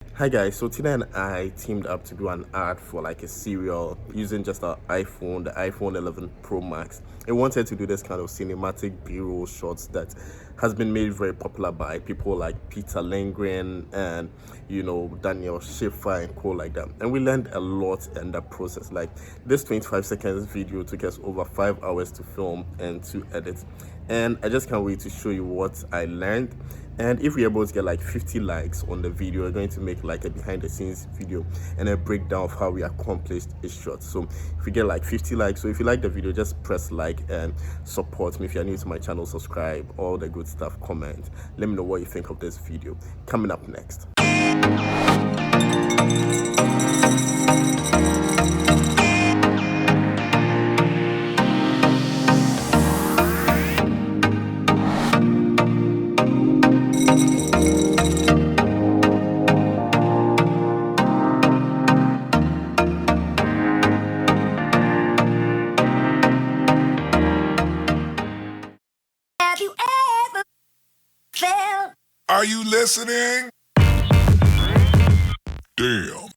Hi guys, so today and I teamed up to do an ad for like a cereal using just our iPhone, the iPhone 11 Pro Max. I wanted to do this kind of cinematic B-roll shots that has been made very popular by people like Peter Lindgren and Daniel Schiffer and co like that. And we learned a lot in the process. Like this 25 seconds video took us over 5 hours to film and to edit. And I just can't wait to show you what I learned. And if we're able to get like 50 likes on the video, we're going to make like a behind the scenes video and a breakdown of how we accomplished a shot. So if we get like 50 likes, so if you like the video, just press like and support me. If you're new to my channel, subscribe, all the good stuff, comment. Let me know what you think of this video. Coming up next. Have you ever felt? Are you listening? Damn.